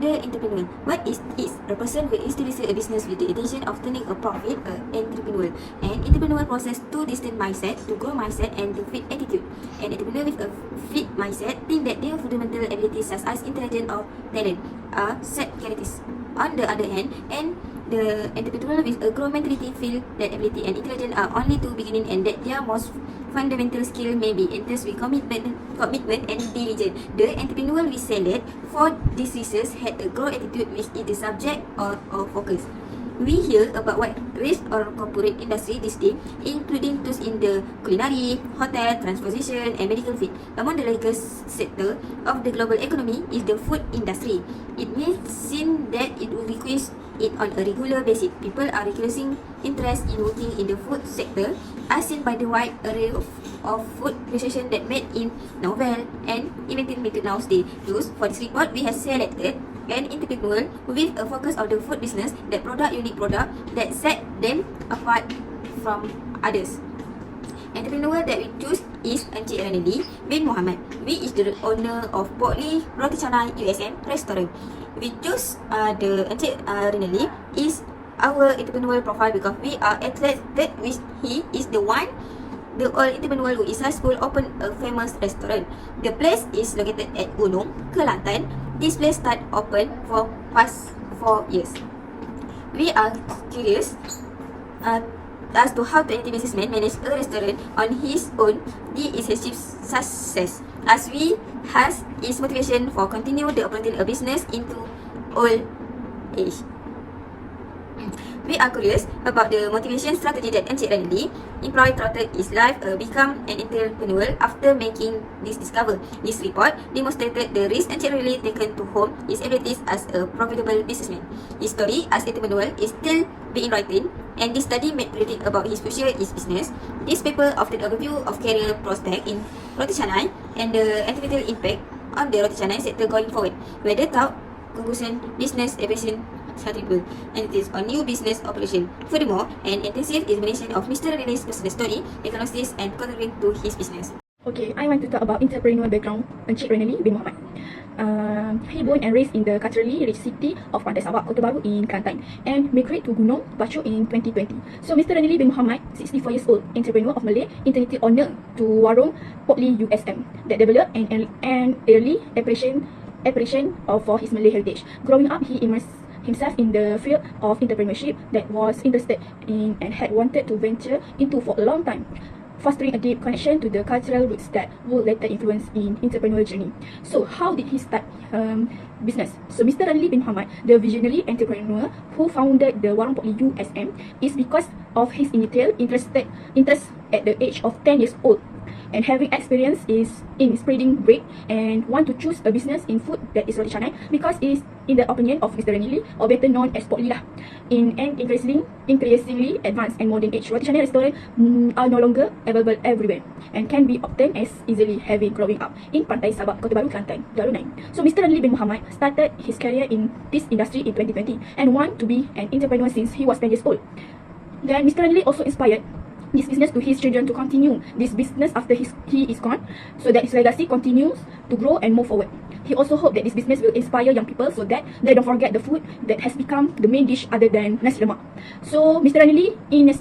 The entrepreneur. What is a person who establishes a business with the intention of turning a profit, an entrepreneur. An entrepreneur possesses two distinct mindset, to grow mindset and to fit attitude. An entrepreneur with a fit mindset think that their fundamental abilities such as intelligence or talent are set qualities. On the other hand, the entrepreneur with a growth mentality feel that ability and intelligence are only two beginning and that their most fundamental skill may be enhanced with commitment and diligence. The entrepreneur will select for these reasons had a growth attitude which is the subject or focus. We hear about what risk or corporate industry this day, including those in the culinary, hotel, transportation, and medical field. Among the largest sector of the global economy is the food industry. It may seem that it will require it on a regular basis. People are increasing interest in working in the food sector, as seen by the wide array of food precision that made in novel and invented method nowadays. Thus, for this report, we have selected an entrepreneur with a focus on the food business that product unique product that set them apart from others. Entrepreneur that we choose is Encik Ranili bin Muhammad. We is the owner of Portly Roti Canai USM restaurant. We choose the Encik Ranili is our entrepreneurial profile because we are attracted with he is the old entrepreneur who is successful open a famous restaurant. The place is located at Gunung, Kelantan. This place start open for past 4 years. We are curious as to how the businessman manage a restaurant on his own. This is his chief success, as we has his motivation for continue the operating a business into old age. We are curious about the motivation strategy that Encik Ranili employed throughout his life become an entrepreneur after making this discovery. This report demonstrated the risk Encik Ranili taken to home his abilities as a profitable businessman. His story as entrepreneur is still being written, and this study made predict about his future is business. This paper offered a review of career prospect in Roti Canai and the entrepreneurial impact on the Roti Canai sector going forward. Whether thought conclusion business evaluation suitable and it is a new business operation. Furthermore, an intensive examination of Mr. Ranili's personal story, diagnosis and contributing to his business. Okay, I want to talk about entrepreneurial background Encik Ranili bin Muhammad. He born and raised in the culturally rich city of Pantai Sabak, Kota Baru in Kelantan, and migrated to Gunung Bacu in 2020. So, Mr. Ranili bin Muhammad, 64 years old, entrepreneur of Malay, internally owner to warung Portly USM that developed an early appreciation for his Malay heritage. Growing up, he immersed himself in the field of entrepreneurship that was interested in and had wanted to venture into for a long time, fostering a deep connection to the cultural roots that would later influence in entrepreneurial journey. So how did he start business? So Mr. Ranili bin Muhammad, the visionary entrepreneur who founded the Warung Portly USM, is because of his initial interest at the age of 10 years old, and having experience is in spreading bread and want to choose a business in food that is Roti Canai because is in the opinion of Mr. Ranili, or better known as Portly lah. In an increasingly advanced and modern age, Roti Canai restaurants are no longer available everywhere and can be obtained as easily, having growing up in Pantai Sabak, Kota Baru, Kelantan, Darul 9. So Mr. Ranili bin Muhammad started his career in this industry in 2020 and want to be an entrepreneur since he was 10 years old. Then Mr. Ranili also inspired this business to his children to continue this business after he is gone, so that his legacy continues to grow and move forward. He also hoped that this business will inspire young people so that they don't forget the food that has become the main dish other than nasi lemak. So Mr. Ranili, in his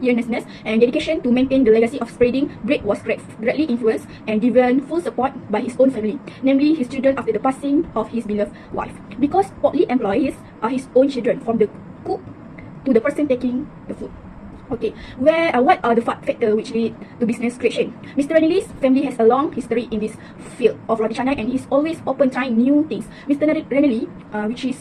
earnestness and dedication to maintain the legacy of spreading bread was greatly influenced and given full support by his own family, namely his children after the passing of his beloved wife. Because Portly employees are his own children, from the cook to the person taking the food. Okay, what are the factors which lead to business creation? Mr. Ranili's family has a long history in this field of Roti Canai and he's always open trying new things. Mr. Ranili, which is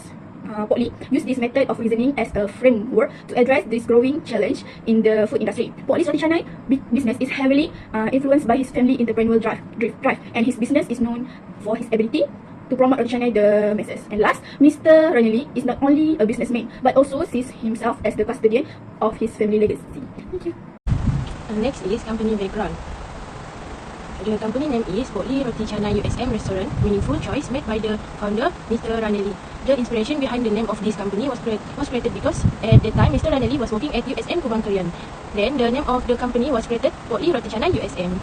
Port Lee use this method of reasoning as a framework to address this growing challenge in the food industry. Port Lee's roti canai business is heavily influenced by his family entrepreneurial drive, and his business is known for his ability to promote roti canai the masses. And last, Mr. Ranelli is not only a businessman but also sees himself as the custodian of his family legacy. Thank you. Next is company background. The company name is Port Lee Roti Canai USM Restaurant, meaningful choice made by the founder, Mr. Ranelli. The inspiration behind the name of this company was created because at the time Mr. Ranelli was working at USM Kubang Kerian. Then the name of the company was created, Port Lee Roti Canai USM.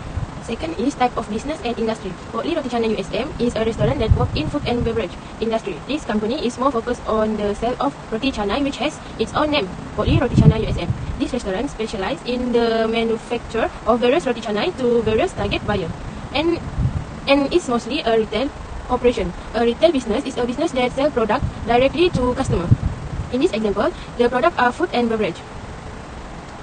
Second is type of business and industry. Port Lee Roti Canai USM is a restaurant that works in food and beverage industry. This company is more focused on the sale of roti canai, which has its own name, Port Lee Roti Canai USM. This restaurant specializes in the manufacture of various roti canai to various target buyers, and it's mostly a retail operation. A retail business is a business that sells product directly to customer. In this example, the product are food and beverage.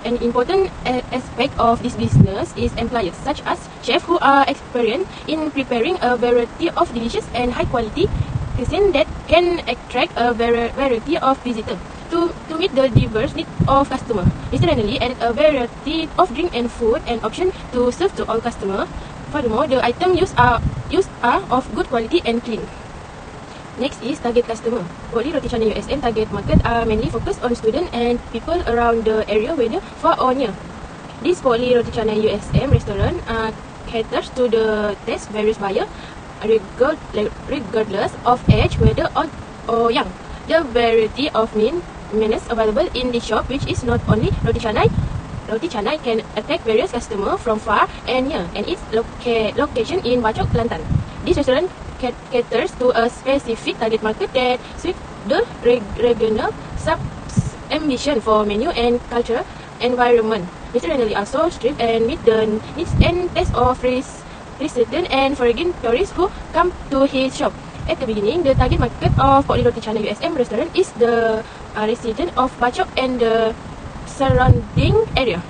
An important aspect of this business is employees, such as chefs who are experienced in preparing a variety of delicious and high-quality cuisine that can attract a variety of visitors. To meet the diverse needs of customers, Mr. Ranelli added a variety of drink and food and options to serve to all customers. Furthermore, the items used are of good quality and clean. Next is target customer. Port Lee Roti Canai USM target market are mainly focused on students and people around the area, whether far or near. This Port Lee Roti Canai USM restaurant caters to the taste various buyers, regardless of age, whether old or young. The variety of menus available in the shop, which is not only roti canai. Roti canai can attract various customers from far and near, and its location in Bachok, Kelantan. This restaurant caters to a specific target market that suits the regional ambition for menu and cultural environment. Mr. Ranelli also strives and meet the needs and tastes of resident and foreign tourists who come to his shop. At the beginning, the target market of Port Lee Roti Canai USM restaurant is the resident of Bachok and the surrounding area.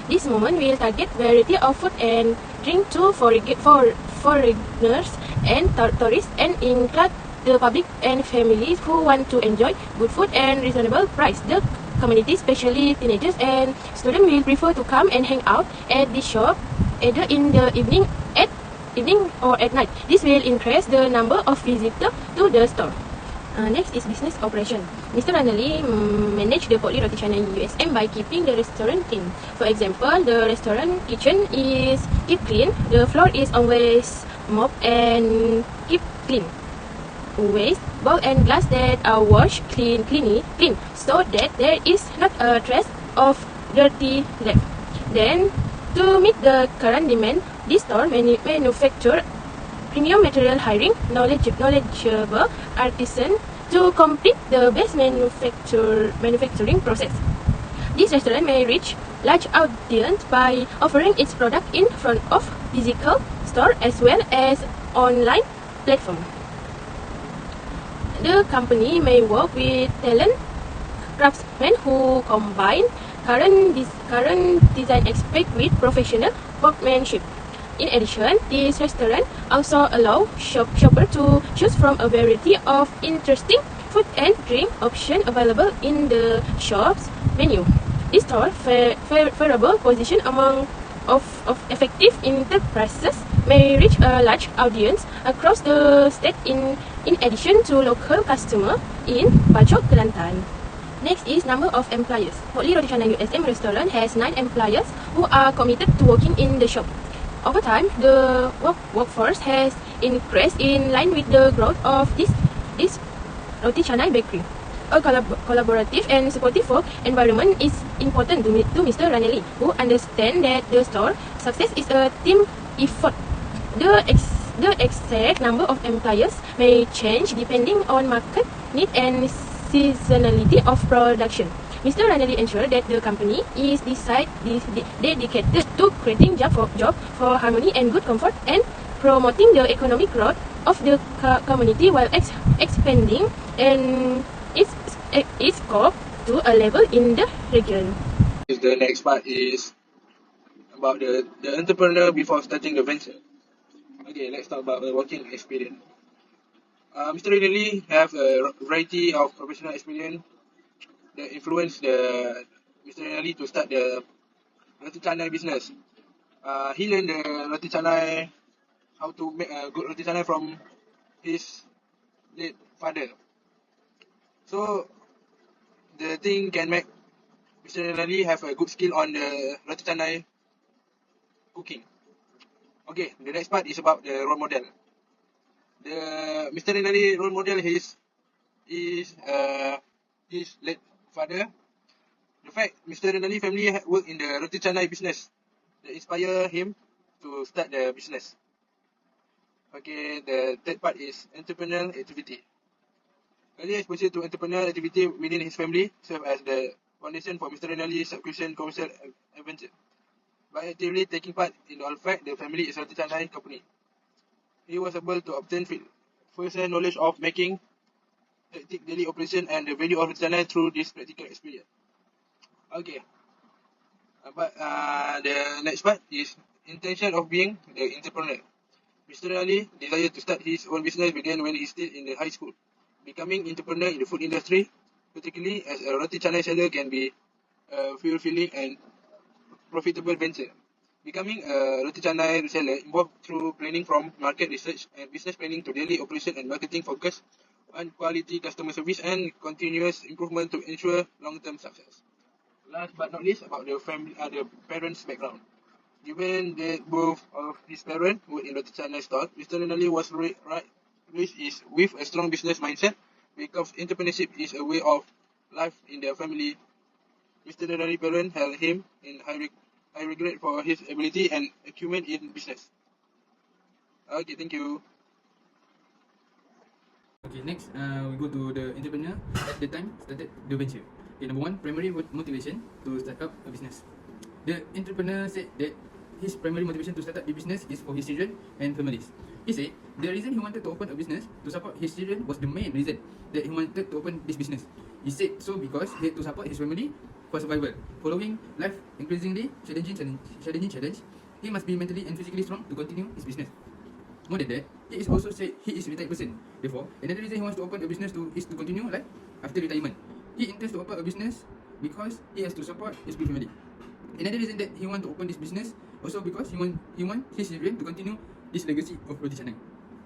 This moment will target variety of food and drink to foreigners and tourists, and include the public and families who want to enjoy good food and reasonable price. The community, especially teenagers and students, will prefer to come and hang out at the shop either in the evening or at night. This will increase the number of visitors to the store. Next is business operation. Mr. Ranelli managed the Port Lee Roti Canai USM by keeping the restaurant clean. For example, the restaurant kitchen is kept clean. The floor is always mopped and kept clean. Waste, bowl and glass that are washed clean, so that there is not a trace of dirty left. Then, to meet the current demand, this store manufacture premium material, hiring knowledgeable artisan to complete the best manufacturing process. This restaurant may reach large audience by offering its product in front of physical store as well as online platform. The company may work with talent craftsmen who combine current design aspect with professional workmanship. In addition, this restaurant also allows shoppers to choose from a variety of interesting food and drink options available in the shop's menu. This store favorable position among of effective enterprises may reach a large audience across the state in addition to local customers in Bachok, Kelantan. Next is number of employees. Port Lee Roti Canai USM restaurant has 9 employees who are committed to working in the shop. Over time, the workforce has increased in line with the growth of this roti canai bakery. A collaborative and supportive work environment is important to Mr. Ranelli, who understands that the store success is a team effort. The exact number of employees may change depending on market need and seasonality of production. Mr. Ranelli ensured that the company is dedicated to creating job for harmony and good comfort and promoting the economic growth of the community while expanding and its scope to a level in the region. The next part is about the entrepreneur before starting the venture. Okay, let's talk about the working experience. Mr. Ridley have a variety of professional experience that influenced Mr. Ridley to start the roti canai business. He learned the roti canai, how to make a good roti canai from his late father. So the thing can make Mr. Ridley have a good skill on the roti canai cooking. Okay, the next part is about the role model. The Mr. Ridley role model is his late father. The fact Mr. Ridley family work in the roti canai business that inspire him to start the business. Okay, the third part is entrepreneurial activity. Early exposure to entrepreneurial activity within his family serve as the foundation for Mr. Ridley's subscription commercial adventure. By actively taking part in all fact, the family is a roti canai company. He was able to obtain first-hand knowledge of making, tactic, daily operation, and the value of roti canai through this practical experience. Okay, but the next part is intention of being the entrepreneur. Mr. Ali desire to start his own business began when he still in the high school. Becoming entrepreneur in the food industry, particularly as a roti canai seller, can be a fulfilling and profitable venture. Becoming a roti canai reseller involved through planning from market research and business planning to daily operation and marketing focus on quality customer service and continuous improvement to ensure long-term success. Last but not least, about the family, the parents' background. Given that both of his parents were in roti canai stall, Mr. Rinaldi was raised with a strong business mindset because entrepreneurship is a way of life in their family. Mr. Rinaldi's parents held him in high regret for his ability and acumen in business. Okay, thank you. Okay, next we go to the entrepreneur at the time started the venture. Okay, number one, primary motivation to start up a business. The entrepreneur said that his primary motivation to start up the business is for his children and families. He said the reason he wanted to open a business to support his children was the main reason that he wanted to open this business. He said so because he had to support his family for survival. Following life increasingly challenging challenge, he must be mentally and physically strong to continue his business. More than that, he is also said he is a retired person. Therefore, another reason he wants to open a business is to continue life after retirement. He intends to open a business because he has to support his big family. Another reason that he wants to open this business also because he want his children to continue this legacy of roti canai.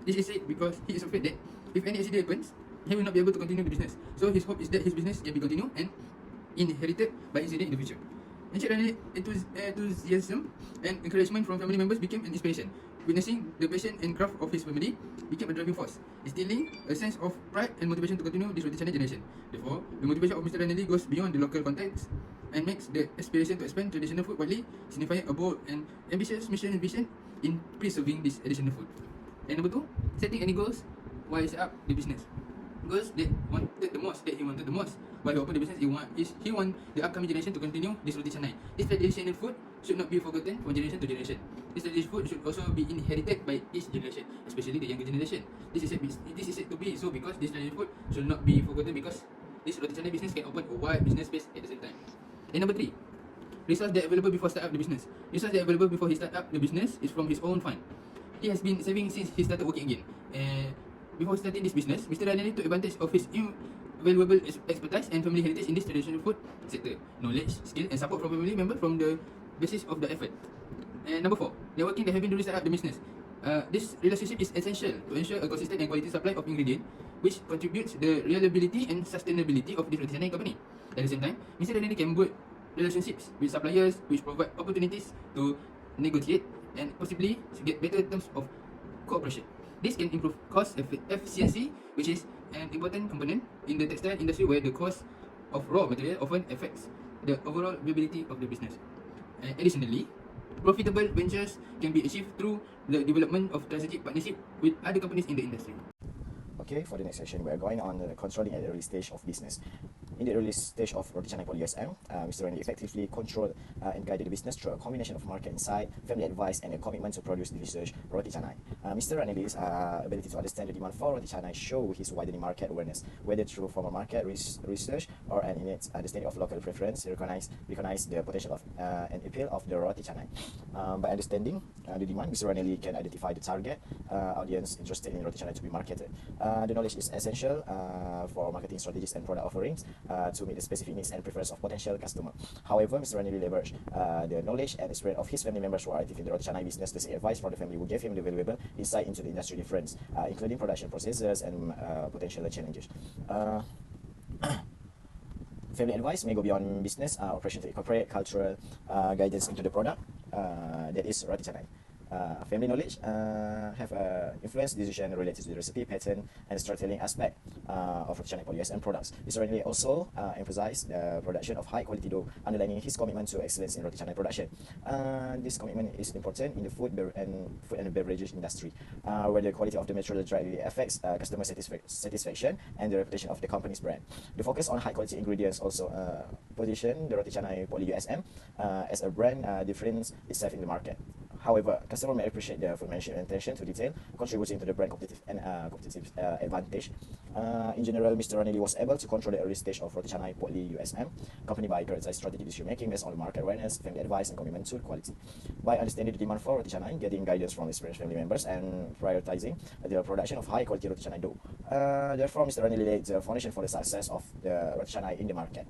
This is said because he is afraid that if any accident happens, he will not be able to continue the business. So his hope is that his business can be continued and inherited by his children in the future. Eventually, enthusiasm and encouragement from family members became an inspiration. Witnessing the passion and craft of his family became a driving force, instilling a sense of pride and motivation to continue this roti canai generation. Therefore, the motivation of Mr. Ranelli goes beyond the local context and makes the aspiration to expand traditional food widely, signifying a bold and ambitious mission and vision in preserving this traditional food. And number two, setting any goals while he set up the business. Goals that he wanted the most while he opened the business, he want the upcoming generation to continue this roti canai. This traditional food should not be forgotten from generation to generation. This traditional food should also be inherited by each generation, especially the younger generation. This is said to be so because this traditional food should not be forgotten because this roti canai business can open a wide business space at the same time. And number three, resource that available before start up the business. Resource that available before he start up the business is from his own fund. He has been saving since he started working again. Before starting this business, Mr. Ranelli took advantage of his invaluable expertise and family heritage in this traditional food sector. Knowledge, skill and support from family members from the basis of the effort. And number four, networking that having to start up the business. This relationship is essential to ensure a consistent and quality supply of ingredient, which contributes the reliability and sustainability of this roti canai company. At the same time, Mr. Ranelli can build relationships with suppliers which provide opportunities to negotiate and possibly get better terms of cooperation. This can improve cost efficiency, which is an important component in the textile industry where the cost of raw material often affects the overall viability of the business. Additionally, profitable ventures can be achieved through the development of strategic partnership with other companies in the industry. Okay, for the next session, we are going on the controlling at the early stage of business. In the early stage of roti canai Poly USM, Mr. Randy effectively controlled and guided the business through a combination of market insight, family advice, and a commitment to produce delicious roti canai. Mr. Randy's ability to understand the demand for roti canai show his widening market awareness, whether through formal market research, or an innate understanding of local preference, recognize the potential of and appeal of the roti canai. By understanding the demand, Mr. Ranelli can identify the target audience interested in roti canai to be marketed. The knowledge is essential for marketing strategies and product offerings to meet the specific needs and preferences of potential customer. However, Mr. Ranelli leveraged the knowledge and experience of his family members who are active in the roti canai business to seek advice from the family who gave him the valuable insight into the industry difference, including production processes and potential challenges. Family advice may go beyond business operation to incorporate cultural guidance into the product that is roti canai. Family knowledge have influenced decision related to the recipe, pattern, and storytelling aspect of roti canai polyus and products. Mr. Ranelli also emphasized the production of high quality dough, underlining his commitment to excellence in roti canai production. This commitment is important in the food and beverages industry, where the quality of the material directly affects customer satisfaction and the reputation of the company's brand. The focus on high quality ingredients also position the roti canai poly USM as a brand difference itself in the market. However, customer may appreciate the footmanship and attention to detail, contributing to the brand competitive advantage. In general, Mr. Ranelli was able to control the early stage of roti canai poly USM, accompanied by prioritized strategic decision making based on market awareness, family advice, and commitment to quality. By understanding the demand for roti canai, getting guidance from experienced family members, and prioritizing the production of high quality roti canai dough, therefore, Mr. Ranelli laid the foundation for the success of the roti canai in the market.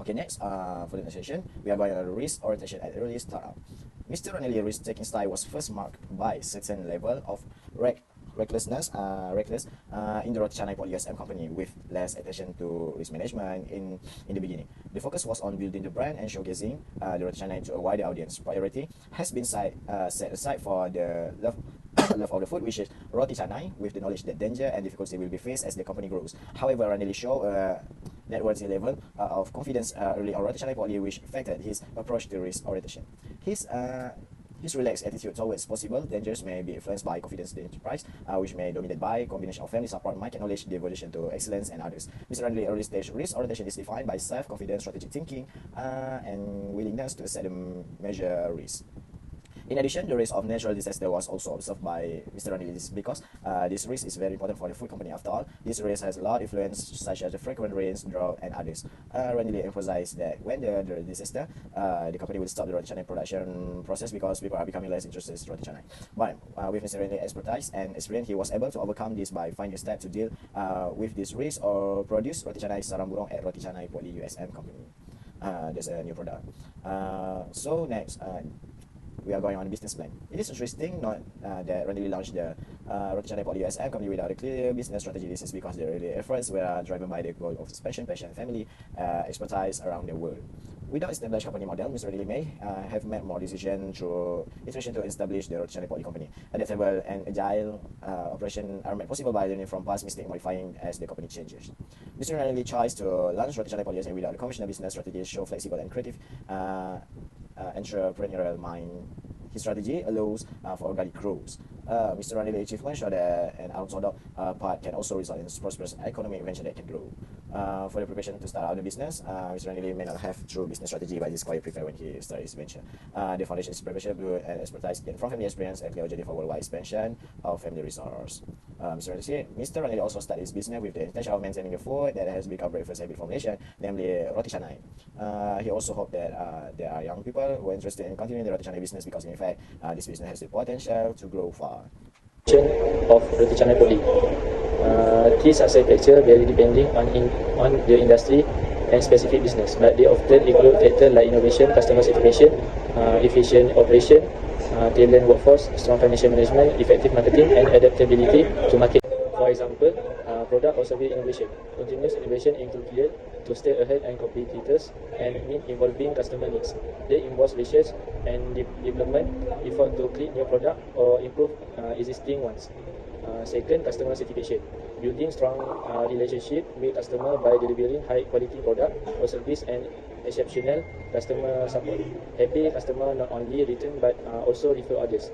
Okay, next, for the next session, we are going on risk orientation at early startup. Mr. Ranelli's risk-taking style was first marked by certain level of recklessness in the roti canai poly USM company, with less attention to risk management in the beginning. The focus was on building the brand and showcasing the roti canai to a wider audience. Priority has been set aside for the love of the food, which is roti canai, with the knowledge that danger and difficulty will be faced as the company grows. However, Ranelli showed networthy level of confidence early on roti canai poly, which affected his approach to risk orientation. His relaxed attitude towards possible dangers may be influenced by confidence in the enterprise, which may dominate by combination of family support, market knowledge, devotion to excellence, and others. Mr. Ranelli's early stage risk orientation is defined by self-confidence, strategic thinking, and willingness to set and measure risk. In addition, the risk of natural disaster was also observed by Mr. Ranelli because this risk is very important for the food company. After all, this risk has a lot of influence, such as the frequent rains, drought, and others. Ranelli emphasized that when there is disaster, the company will stop the roti canai production process because people are becoming less interested in roti canai. But with Mr. Ranelli's expertise and experience, he was able to overcome this by finding a step to deal with this risk or produce roti canai sarang burung at roti canai poly USM company. There's a new product. So next, we are going on a business plan. It is interesting not that Ranelli launched the roti canai poly USM company without a clear business strategy. This is because their early efforts were driven by the goal of expansion, passion, family expertise around the world. Without established company model, Mr. Ranelli may have made more decisions through iteration to establish the roti canai poly company. Adaptable and agile operation are made possible by learning from past mistakes, modifying as the company changes. Mr. Ranelli chose to launch roti canai poly USM without a conventional business strategy, show flexible and creative entrepreneurial mind. His strategy allows for organic growth. Mr. Ranelli's achievement show that an unorthodox path can also result in a prosperous economic venture that can grow. For the preparation to start out the business, Mr. Ranelli may not have true business strategy, but is quite prepared when he started his venture. The foundation is preparation, good and expertise gained from family experience and clear journey for worldwide expansion of family resource. Mr. Ranelli also started his business with the intention of maintaining the food that has become breakfast habit formulation, namely roti canai. He also hoped that there are young people who are interested in continuing the roti canai business because in fact this business has the potential to grow far. Of roti canai poly. Key success factors vary depending on the industry and specific business, but they often include factors like innovation, customer satisfaction, efficient operation, talent workforce, strong financial management, effective marketing, and adaptability to market. For example, product or service innovation. Continuous innovation includes to stay ahead and competitors and meet evolving customer needs. They involve research and development effort to create new product or improve existing ones. Second, customer satisfaction. Building strong relationship with customer by delivering high quality product or service and exceptional customer support. Happy customer not only return but also refer others.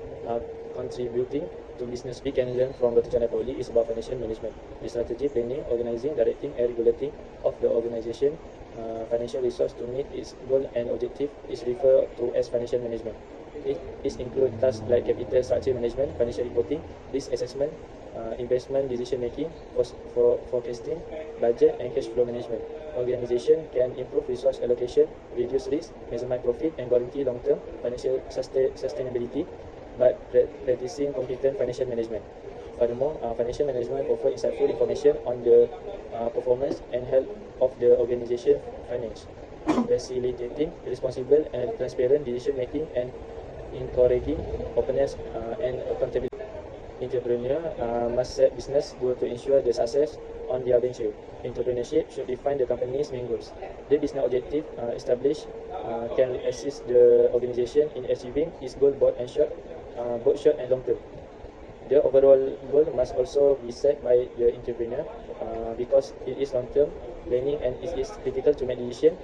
Contributing to business we can learn from roti canai poly is about financial management. The strategy, planning, organizing, directing, and regulating of the organization financial resource to meet its goal and objective is referred to as financial management. It includes tasks like capital structure management, financial reporting, risk assessment, investment decision making, forecasting, budget, and cash flow management. organization can improve resource allocation, reduce risk, maximize profit, and guarantee long-term financial sustainability by practicing competent financial management. Furthermore, financial management offers insightful information on the performance and health of the organization finance, facilitating responsible and transparent decision making and encouraging openness and accountability. Entrepreneur must set business goals to ensure the success on their venture. Entrepreneurship should define the company's main goals. The business objective established can assist the organization in achieving its goal both short and long term. The overall goal must also be set by the entrepreneur because it is long term planning and it is critical to make decision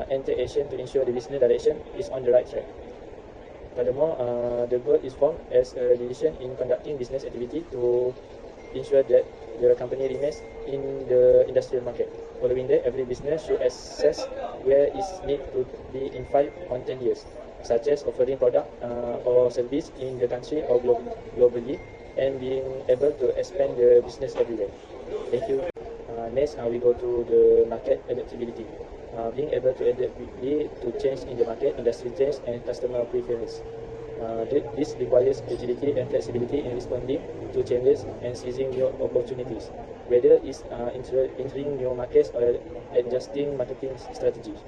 and take action to ensure the business direction is on the right track. Furthermore, the goal is formed as a decision in conducting business activity to ensure that the company remains in the industrial market. Following that, every business should assess where it needs to be in 5 or 10 years, such as offering product or service in the country or globally, and being able to expand the business everywhere. Thank you. Next, we go to the market adaptability. Being able to adapt quickly to change in the market, industry change, and customer preference. This requires agility and flexibility in responding to changes and seizing new opportunities, whether it's entering new markets or adjusting marketing strategies.